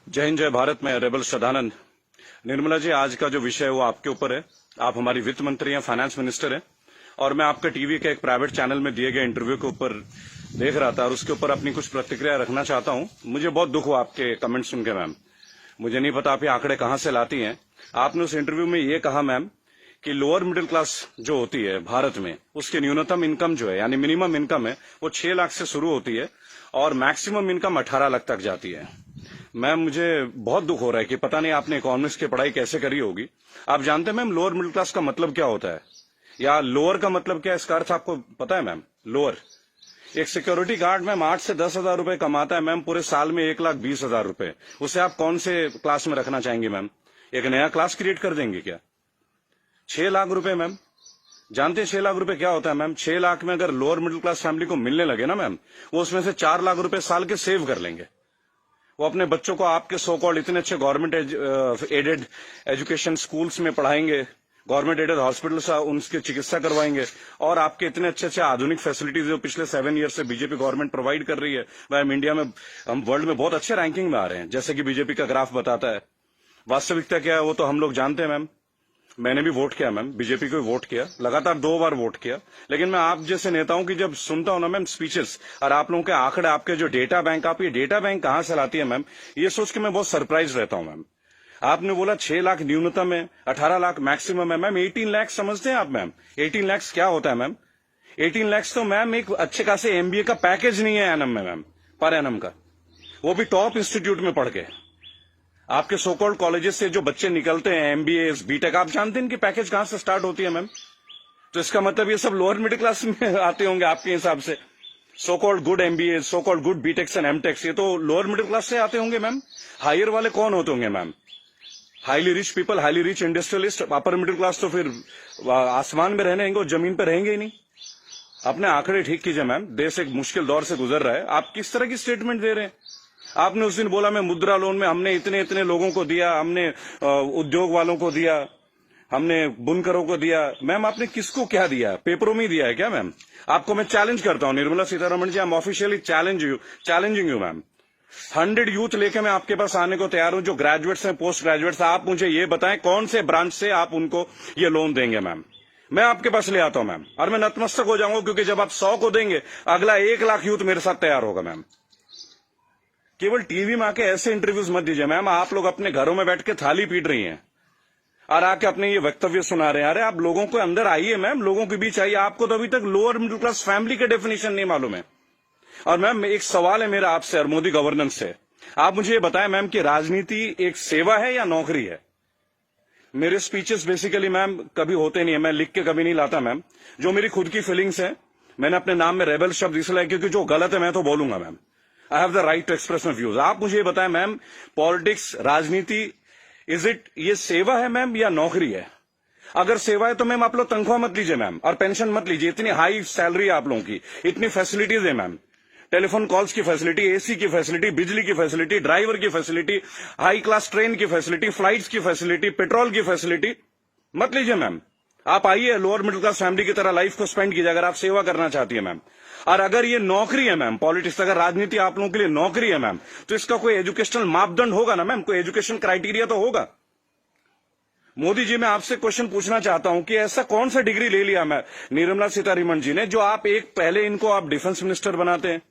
जय हिंद, जय भारत। मैं रेबल सदानंद। निर्मला जी, आज का जो विषय है वो आपके ऊपर है। आप हमारी वित्त मंत्री हैं, फाइनेंस मिनिस्टर हैं, और मैं आपके टीवी के एक प्राइवेट चैनल में दिए गए इंटरव्यू के ऊपर देख रहा था और उसके ऊपर अपनी कुछ प्रतिक्रिया रखना चाहता हूं। मुझे बहुत दुख हुआ आपके कमेंट सुन के मैम। मुझे नहीं पता आप ये आंकड़े कहां से लाती हैं। आपने उस इंटरव्यू में ये कहा मैम कि लोअर मिडिल क्लास जो होती है भारत में, उसकी न्यूनतम इनकम जो है यानी मिनिमम इनकम है वो 6 लाख से शुरू होती है और मैक्सिमम इनकम 18 लाख तक जाती है। मैम, मुझे बहुत दुख हो रहा है कि पता नहीं आपने इकोनॉमिक्स की पढ़ाई कैसे करी होगी। आप जानते हैं मैम लोअर मिडिल क्लास का मतलब क्या होता है, या लोअर का मतलब क्या है, इसका अर्थ आपको पता है मैम? लोअर, एक सिक्योरिटी गार्ड मैम 8 से 10 हजार रुपए कमाता है मैम, पूरे साल में 1,20,000 रुपए। उसे आप कौन से क्लास में रखना चाहेंगे मैम? एक नया क्लास क्रिएट कर देंगे क्या? 6 लाख रुपए मैम, जानते हैं 6 लाख रुपए क्या होता है मैम? 6 लाख में अगर लोअर मिडिल क्लास फैमिली को मिलने लगे ना मैम, वो उसमें से 4 लाख रुपए साल के सेव कर लेंगे। वो अपने बच्चों को आपके सो कॉल्ड इतने अच्छे गवर्नमेंट एडेड एजुकेशन स्कूल्स में पढ़ाएंगे, गवर्नमेंट एडेड हॉस्पिटल्स उनकी चिकित्सा करवाएंगे, और आपके इतने अच्छे अच्छे आधुनिक फैसिलिटीज जो पिछले 7 ईयर से बीजेपी गवर्नमेंट प्रोवाइड कर रही है। मैम, इंडिया में हम वर्ल्ड में बहुत अच्छे रैंकिंग में आ रहे हैं, जैसे कि बीजेपी का ग्राफ बताता है। वास्तविकता क्या है वो तो हम लोग जानते हैं मैम। मैंने भी वोट किया मैम, बीजेपी को वोट किया, लगातार 2 बार वोट किया। लेकिन मैं आप जैसे नेताओं की जब सुनता हूं ना मैम स्पीचेस, और आप लोगों के आंकड़े, आपके जो डेटा बैंक, आप ये डेटा बैंक कहां से लाती है मैम, ये सोच के मैं बहुत सरप्राइज रहता हूं मैम। आपने बोला 6 लाख न्यूनतम है, 18 लाख मैक्सिमम है मैम। 18 लाख समझते हैं आप मैम? 18 लाख क्या होता है मैम? 18 लाख तो मैम एक अच्छे खासे एमबीए का पैकेज नहीं है एनम में मैम, पर एनम का, वो भी टॉप इंस्टीट्यूट में पढ़ के। आपके सोकॉल्ड कॉलेजेस से जो बच्चे निकलते हैं, एमबीए, बीटेक, आप जानते हैं इनकी पैकेज कहां से स्टार्ट होती है मैम? तो इसका मतलब ये सब लोअर मिडिल क्लास में आते होंगे आपके हिसाब से। So called good MBA, so called good BTechs and MTechs, ये तो लोअर मिडिल क्लास से आते होंगे मैम। हायर वाले कौन होते होंगे ma'am? Highly rich people, highly rich industrialist. Upper middle class तो फिर आसमान में रहने और जमीन पर रहेंगे ही नहीं। अपने आंकड़े ठीक कीजिए मैम, देश एक मुश्किल दौर से गुजर रहा है। आप किस तरह की स्टेटमेंट दे रहे हैं? आपने उस दिन बोला मैं मुद्रा लोन में हमने इतने इतने लोगों को दिया, हमने उद्योग वालों को दिया, हमने बुनकरों को दिया। मैम, आपने किसको क्या दिया? पेपरों में दिया है क्या मैम? आपको मैं चैलेंज करता हूं Nirmala Sitharaman ji, I am officially challenging you ma'am. 100 youth लेके मैं आपके पास आने को तैयार हूं, जो ग्रेजुएट्स हैं, पोस्ट ग्रेजुएट्स। आप मुझे ये बताएं कौन से ब्रांच से आप उनको ये लोन देंगे मैम? मैं आपके पास ले आता हूं मैम, और मैं नतमस्तक हो जाऊंगा, क्योंकि जब आप 100 को देंगे, अगला 1 लाख यूथ मेरे साथ तैयार होगा मैम। केवल टीवी में आके ऐसे इंटरव्यूज मत दीजिए मैम। आप लोग अपने घरों में बैठ के थाली पीट रही हैं और आके अपने ये वक्तव्य सुना रहे हैं। अरे आप लोगों को अंदर आइए मैम, लोगों के बीच आइए। आपको तो अभी तक लोअर मिडिल क्लास फैमिली के डेफिनेशन नहीं मालूम है। और मैम, एक सवाल है मेरा आपसे और मोदी गवर्नेंस से। आप मुझे ये बताएं मैम कि राजनीति एक सेवा है या नौकरी है? मेरे स्पीचेस बेसिकली मैम कभी होते नहीं है, मैं लिख के कभी नहीं लाता मैम। जो मेरी खुद की फीलिंग्स है, मैंने अपने नाम में रेबल शब्द इसलिए, क्योंकि जो गलत है मैं तो बोलूंगा ma'am. I have the right to express my views. आप मुझे ये बताएं मैम, पॉलिटिक्स, राजनीति, ये सेवा है मैम या नौकरी है? अगर सेवा है तो मैम आप लोग तनख्वाह मत लीजिए मैम, और पेंशन मत लीजिए। इतनी हाई सैलरी है आप लोगों की, इतनी फैसिलिटीज है मैम, टेलीफोन कॉल्स की फैसिलिटी, एसी की फैसिलिटी, बिजली की फैसिलिटी, ड्राइवर की फैसिलिटी, हाई क्लास ट्रेन की फैसिलिटी, फ्लाइट्स की फैसिलिटी, पेट्रोल की फैसिलिटी। मत लीजिए मैम। आप आइए, लोअर मिडिल क्लास फैमिली की तरह लाइफ को स्पेंड कीजिए, अगर आप सेवा करना चाहती है मैम। और अगर ये नौकरी है मैम, पॉलिटिक्स, अगर राजनीति आप लोगों के लिए नौकरी है मैम, तो इसका कोई एजुकेशनल मापदंड होगा ना मैम, कोई एजुकेशन क्राइटेरिया तो होगा। मोदी जी, मैं आपसे क्वेश्चन पूछना चाहता हूं कि ऐसा कौन सा डिग्री ले लिया मैं निर्मला सीतारमण जी ने, जो आप पहले इनको आप डिफेंस मिनिस्टर बनाते हैं,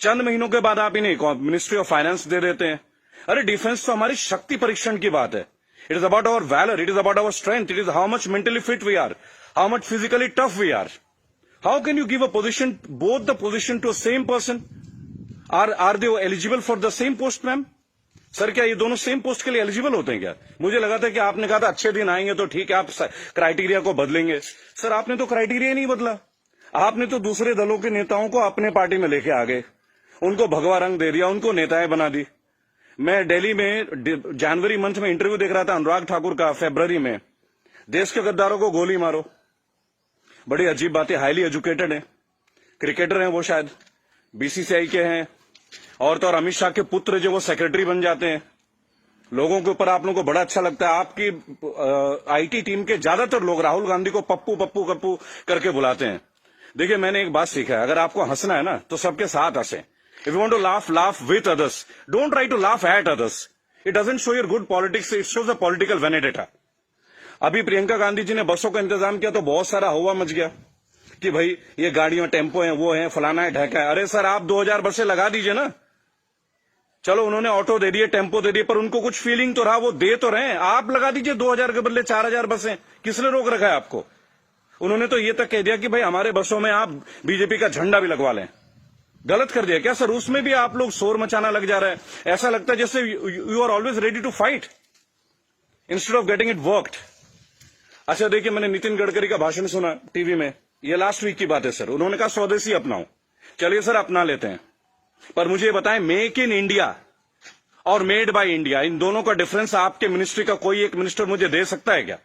चंद महीनों के बाद आप इन्हें मिनिस्ट्री ऑफ फाइनेंस दे देते हैं। अरे डिफेंस तो हमारी शक्ति परीक्षण की बात है। It is about our valour, it is about our strength, it is how much mentally fit we are, how much physically tough we are. How can you give a position, both the position to same person? Are they eligible for the same post ma'am? Sir, क्या ये दोनों same post के लिए eligible होते हैं क्या? मुझे लगा था कि आपने कहा था अच्छे दिन आएंगे तो ठीक है, आप क्राइटेरिया को बदलेंगे। सर, आपने तो क्राइटेरिया नहीं बदला। आपने तो दूसरे दलों के नेताओं को अपने पार्टी में लेके आ गए, उनको भगवा रंग दे दिया, उनको नेताएं बना दी। मैं दिल्ली में जनवरी मंथ में इंटरव्यू देख रहा था अनुराग ठाकुर का, फरवरी में, देश के गद्दारों को गोली मारो। बड़ी अजीब बात है। हाईली एजुकेटेड है, क्रिकेटर हैं वो, शायद बीसीसीआई के हैं, और तो और अमित शाह के पुत्र जो वो सेक्रेटरी बन जाते हैं। लोगों के ऊपर आप लोगों को बड़ा अच्छा लगता है। आपकी आईटी टीम के ज्यादातर लोग राहुल गांधी को पप्पू पप्पू कप्पू करके बुलाते हैं। देखिए, मैंने एक बात सीखा है, अगर आपको हंसना है ना तो सबके साथ हंसे। If you want to laugh, laugh with others, don't try to laugh at others. It doesn't show your good politics, it shows a political vendetta. अभी प्रियंका गांधी जी ने बसों का इंतजाम किया तो बहुत सारा हवा मच गया कि भाई ये गाड़ियों टेम्पो हैं, वो हैं, फलाना है, ढहका है। अरे सर, आप 2000 बसें लगा दीजिए ना। चलो उन्होंने ऑटो दे दिए, टेम्पो दे दिए, पर उनको कुछ फीलिंग तो रहा, वो दे तो रहे हैं। आप लगा दीजिए 2000 के बदले 4000 बसें। किसने रोक रखा है आपको? उन्होंने तो ये तक कह दिया कि भाई हमारे बसों में आप बीजेपी का झंडा भी लगवा लें। गलत कर दिया क्या सर? उसमें भी आप लोग शोर मचाना लग जा रहा है। ऐसा लगता है जैसे you are always ready to fight instead of getting it worked. अच्छा देखिए, मैंने नितिन गडकरी का भाषण सुना टीवी में, ये लास्ट वीक की बात है सर। उन्होंने कहा स्वदेशी अपनाओ। चलिए सर, अपना लेते हैं, पर मुझे बताएं, मेक इन इंडिया और मेड बाय इंडिया, इन दोनों का डिफरेंस आपके मिनिस्ट्री का कोई एक मिनिस्टर मुझे दे सकता है क्या?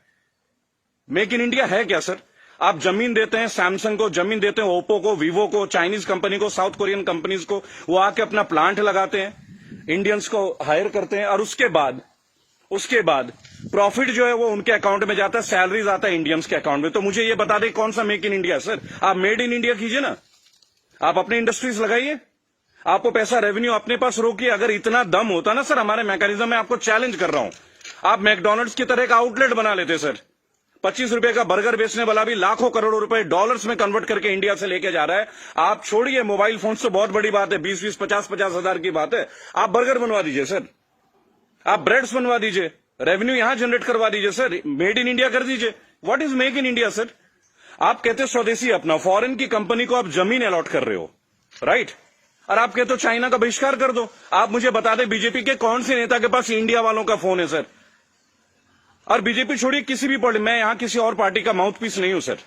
मेक इन इंडिया है क्या सर? आप जमीन देते हैं सैमसंग को, जमीन देते हैं ओप्पो को, वीवो को, चाइनीज कंपनी को, साउथ कोरियन कंपनीज को, वो आके अपना प्लांट लगाते हैं, इंडियंस को हायर करते हैं, और उसके बाद प्रॉफिट जो है वो उनके अकाउंट में जाता है, सैलरीज आता है इंडियंस के अकाउंट में। तो मुझे ये बता दें कौन सा मेक इन इंडिया सर? आप मेड इन इंडिया कीजिए ना, आप अपनी इंडस्ट्रीज लगाइए, आपको पैसा रेवेन्यू अपने पास रोकिए। अगर इतना दम होता ना सर हमारे मैकेनिज्म में, आपको चैलेंज कर रहा हूं, आप मैकडोनल्ड्स की तरह का आउटलेट बना लेते सर। 25 रुपए का बर्गर बेचने वाला भी लाखों करोड़ों रुपए डॉलर्स में कन्वर्ट करके इंडिया से लेके जा रहा है। आप छोड़िए मोबाइल फोन तो बहुत बड़ी बात है, 20-20, 50-50 हजार की बात है। आप बर्गर बनवा दीजिए सर, आप ब्रेड्स बनवा दीजिए, रेवेन्यू यहां जनरेट करवा दीजिए सर, मेड इन इंडिया कर दीजिए। What is make in India sir? आप कहते हैं स्वदेशी अपना, फॉरेन की कंपनी को आप जमीन अलॉट कर रहे हो, राइट? और आप कहते हो चाइना का बहिष्कार कर दो। आप मुझे बता दें बीजेपी के कौन से नेता के पास इंडिया वालों का फोन है सर? और बीजेपी छोड़िए, किसी भी पार्टी, मैं यहां किसी और पार्टी का माउथ पीस नहीं हूं सर,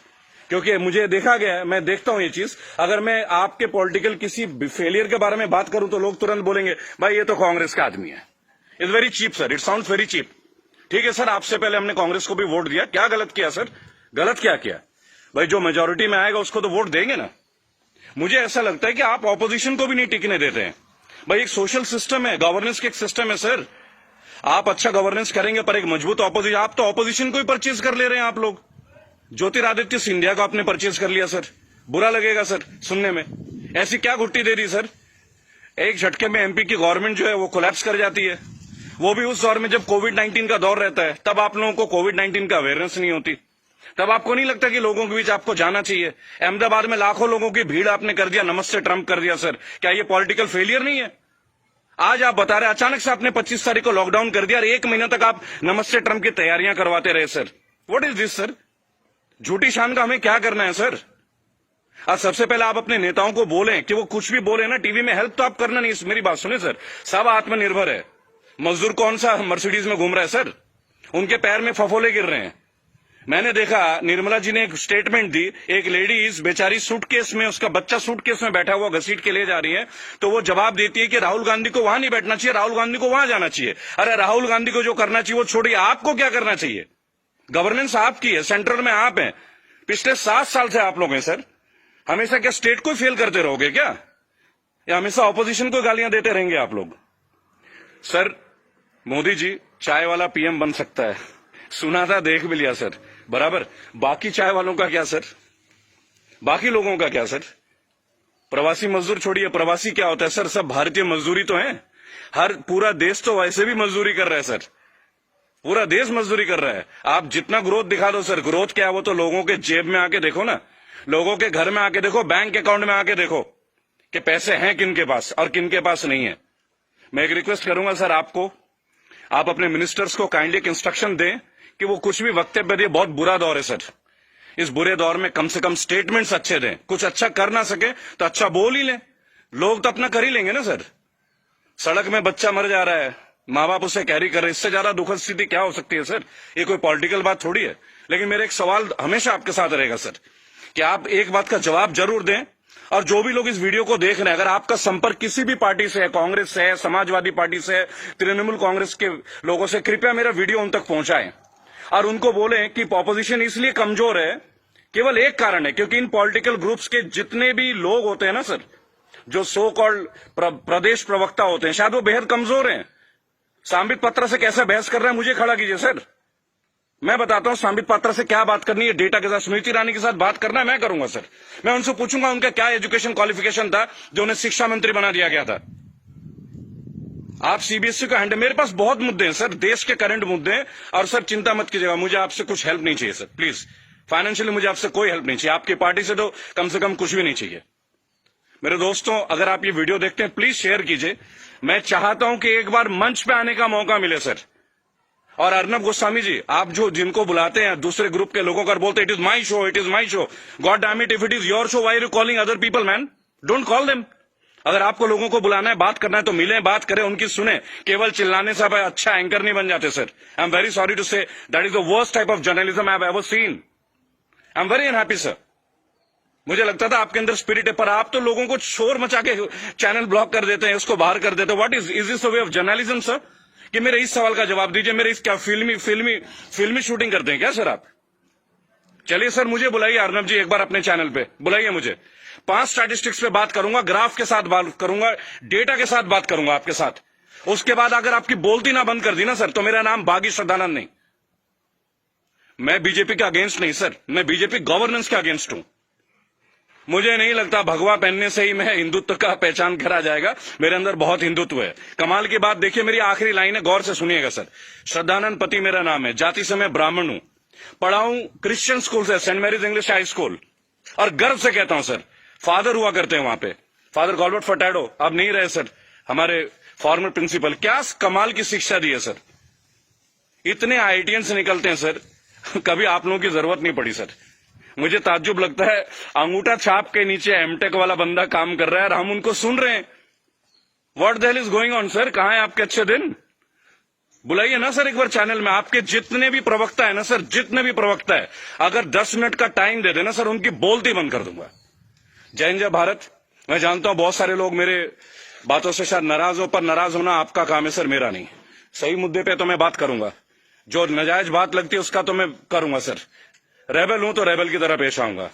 क्योंकि मुझे देखा गया है, मैं देखता हूं ये चीज। अगर मैं आपके पॉलिटिकल किसी फेलियर के बारे में बात करूं तो लोग तुरंत बोलेंगे भाई ये तो कांग्रेस का आदमी है। It's very cheap sir, it sounds very cheap. ठीक है सर, आपसे पहले हमने कांग्रेस को भी वोट दिया, क्या गलत किया सर? गलत क्या किया भाई? जो मेजोरिटी में आएगा उसको तो वोट देंगे ना। मुझे ऐसा लगता है कि आप ऑपोजिशन को भी नहीं टिकने देते हैं। भाई एक सोशल सिस्टम है, गवर्नेंस के एक सिस्टम है सर। आप अच्छा गवर्नेंस करेंगे पर एक मजबूत ऑपोजिशन, आप तो ऑपोजिशन को ही परचेज कर ले रहे हैं आप लोग। ज्योतिरादित्य सिंधिया को आपने परचेज कर लिया सर, बुरा लगेगा सर सुनने में। ऐसी क्या घुट्टी दे दी सर? एक झटके में एमपी की गवर्नमेंट जो है वो कोलैप्स कर जाती है, वो भी उस दौर में जब कोविड-19 का दौर रहता है। तब आप लोगों को कोविड-19 का अवेयरनेस नहीं होती, तब आपको नहीं लगता कि लोगों के बीच आपको जाना चाहिए। अहमदाबाद में लाखों लोगों की भीड़ आपने कर दिया, नमस्ते ट्रंप कर दिया सर। क्या ये पॉलिटिकल फेलियर नहीं है? आज आप बता रहे अचानक से आपने 25 तारीख को लॉकडाउन कर दिया और 1 महीना तक आप नमस्ते ट्रंप की तैयारियां करवाते रहे sir. What is this sir? झूठी शान का हमें क्या करना है सर? आज सबसे पहले आप अपने नेताओं को बोलें कि वो कुछ भी बोले ना टीवी में, हेल्प तो आप करना नहीं। मेरी बात सुने सर, सब आत्मनिर्भर है। मजदूर कौन सा मर्सिडीज में घूम रहा है सर? उनके पैर में फफोले गिर रहे हैं। मैंने देखा निर्मला जी ने एक स्टेटमेंट दी, एक लेडीज बेचारी सूटकेस में, उसका बच्चा सूटकेस में बैठा हुआ घसीट के ले जा रही है, तो वो जवाब देती है कि राहुल गांधी को वहां नहीं बैठना चाहिए, राहुल गांधी को वहां जाना चाहिए। अरे राहुल गांधी को जो करना चाहिए वो छोड़िए, आपको क्या करना चाहिए? गवर्नेंस आपकी है, सेंट्रल में आप हैं, पिछले 7 साल से आप लोग हैं सर। हमेशा क्या स्टेट को फेल करते रहोगे क्या, या हमेशा ऑपोजिशन को गालियां देते रहेंगे आप लोग? सर मोदी जी चाय वाला पीएम बन सकता है, सुना था, देख भी लिया सर, बराबर। बाकी चाय वालों का क्या सर? बाकी लोगों का क्या सर? प्रवासी मजदूर छोड़िए, प्रवासी क्या होता है सर? सब भारतीय मजदूरी तो है। हर पूरा देश तो वैसे भी मजदूरी कर रहा है सर, पूरा देश मजदूरी कर रहा है। आप जितना ग्रोथ दिखा दो सर, ग्रोथ क्या है वो तो लोगों के जेब में आके देखो ना, लोगों के घर में आके देखो, बैंक अकाउंट में आके देखो कि पैसे हैं किन के पास और किन के पास नहीं है। मैं एक रिक्वेस्ट करूंगा सर आपको, आप अपने मिनिस्टर्स को काइंडली एक इंस्ट्रक्शन दें कि वो कुछ भी वक्तव्य दे। बहुत बुरा दौर है सर, इस बुरे दौर में कम से कम स्टेटमेंट्स अच्छे दें। कुछ अच्छा कर ना सके तो अच्छा बोल ही लें, लोग तो अपना कर ही लेंगे ना सर। सड़क में बच्चा मर जा रहा है, माँ बाप उसे कैरी कर रहे हैं, इससे ज्यादा दुखद स्थिति क्या हो सकती है सर? ये कोई पॉलिटिकल बात थोड़ी है। लेकिन मेरा एक सवाल हमेशा आपके साथ रहेगा सर, कि आप एक बात का जवाब जरूर दें। और जो भी लोग इस वीडियो को देख रहे हैं, अगर आपका संपर्क किसी भी पार्टी से है, कांग्रेस से है, समाजवादी पार्टी से है, तृणमूल कांग्रेस के लोगों से, कृपया मेरा वीडियो उन तक पहुंचाएं और उनको बोलें कि ऑपोजिशन इसलिए कमजोर है, केवल एक कारण है, क्योंकि इन पॉलिटिकल ग्रुप्स के जितने भी लोग होते हैं ना सर, जो सो कॉल्ड प्रदेश प्रवक्ता होते हैं, शायद वो बेहद कमजोर हैं। सांबित पात्रा से कैसा बहस कर रहा है मुझे खड़ा कीजिए सर, मैं बताता हूं सांबित पात्रा से क्या बात करनी है, डेटा के साथ। स्मृति ईरानी के साथ बात करना है, मैं करूंगा सर। मैं उनसे पूछूंगा उनका क्या एजुकेशन क्वालिफिकेशन था जो उन्हें शिक्षा मंत्री बना दिया गया था। आप सीबीएसई का हैंडल, मेरे पास बहुत मुद्दे हैं सर, देश के करंट मुद्दे हैं। और सर चिंता मत कीजिएगा, मुझे आपसे कुछ हेल्प नहीं चाहिए सर, प्लीज। फाइनेंशियली मुझे आपसे कोई हेल्प नहीं चाहिए, आपकी पार्टी से तो कम से कम कुछ भी नहीं चाहिए। मेरे दोस्तों, अगर आप ये वीडियो देखते हैं प्लीज शेयर कीजिए। मैं चाहता हूं कि एक बार मंच पे आने का मौका मिले सर। और अर्नब गोस्वामी जी, आप जो जिनको बुलाते हैं दूसरे ग्रुप के लोगों को बोलते it is my show, it is my show, god damn it, if it is your show why are you calling other people man? Don't call them. अगर आपको लोगों को बुलाना है, बात करना है तो मिले, बात करें, उनकी सुने। केवल चिल्लाने से आप अच्छा एंकर नहीं बन जाते sir. I am very sorry to say that is the worst type of journalism I have ever seen. I am very unhappy sir. मुझे लगता था आपके अंदर स्पिरिट है, पर आप तो लोगों को शोर मचा के चैनल ब्लॉक कर देते हैं, उसको बाहर कर देते हैं। What is this way of journalism sir? कि मेरे इस सवाल का जवाब दीजिए। मेरे इस क्या फिल्मी शूटिंग करते हैं क्या सर आप? चलिए सर, मुझे बुलाइए अर्नब जी, एक बार अपने चैनल पे बुलाइए मुझे। 5 स्टैटिस्टिक्स पे बात करूंगा, ग्राफ के साथ बात करूंगा, डेटा के साथ बात करूंगा आपके साथ। उसके बाद अगर आपकी बोलती ना बंद कर दी ना सर, तो मेरा नाम बागी श्रद्धानंद नहीं। मैं बीजेपी के अगेंस्ट नहीं सर, मैं बीजेपी गवर्नेंस के अगेंस्ट हूं। मुझे नहीं लगता भगवा पहनने से ही मैं हिंदुत्व का पहचान करा जाएगा। मेरे अंदर बहुत हिंदुत्व है। कमाल की बात देखिए, मेरी आखिरी लाइन है, गौर से सुनिएगा सर। श्रद्धानंद पति मेरा नाम है, जाति से मैं ब्राह्मण हूं, पढ़ा हूं क्रिश्चियन स्कूल से, saint Mary's English high school, और गर्व से कहता हूं सर, फादर हुआ करते हैं वहां पे, फादर गॉल्बर्ट फर्टैडो, अब नहीं रहे सर, हमारे फॉर्मर प्रिंसिपल। क्या कमाल की शिक्षा दी है सर। इतने आईआईटियंस निकलते हैं सर, कभी आप लोगों की जरूरत नहीं पड़ी सर। मुझे ताज्जुब लगता है, अंगूठा छाप के नीचे एमटेक वाला बंदा काम कर रहा है और हम उनको सुन रहे हैं। What the hell is going on sir? कहां है आपके अच्छे दिन? बुलाइए ना सर एक बार चैनल में। आपके जितने भी प्रवक्ता है ना सर, जितने भी प्रवक्ता है, अगर 10 मिनट का टाइम दे देना सर, उनकी बोलती बंद कर दूंगा। जय हिंद, जय भारत। मैं जानता हूं बहुत सारे लोग मेरे बातों से शायद नाराज हो, पर नाराज होना आपका काम है सर, मेरा नहीं। सही मुद्दे पे तो मैं बात करूंगा, जो नाजायज बात लगती है उसका तो मैं करूंगा सर। रेबल हूं तो रेबल की तरह पेश आऊंगा।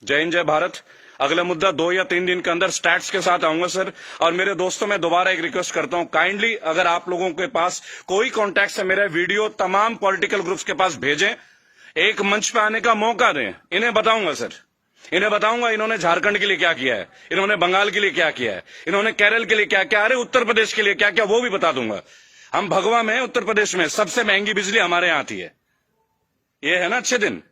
जय हिंद, जय भारत। अगला मुद्दा 2 या 3 दिन के अंदर स्टैट्स के साथ आऊंगा सर। और मेरे दोस्तों, मैं दोबारा एक रिक्वेस्ट करता हूं, काइंडली अगर आप लोगों के पास कोई कॉन्टैक्ट है, मेरा वीडियो तमाम पॉलिटिकल ग्रुप्स के पास भेजें, एक मंच पे आने का मौका दें। इन्हें बताऊंगा सर, इन्हें बताऊंगा इन्होंने झारखंड के लिए क्या किया है, इन्होंने बंगाल के लिए क्या किया है, इन्होंने केरल के लिए क्या क्या, अरे उत्तर प्रदेश के लिए क्या क्या, वो भी बता दूंगा। हम भगवा में, उत्तर प्रदेश में सबसे महंगी बिजली हमारे यहां आती है। ये है ना अच्छे दिन।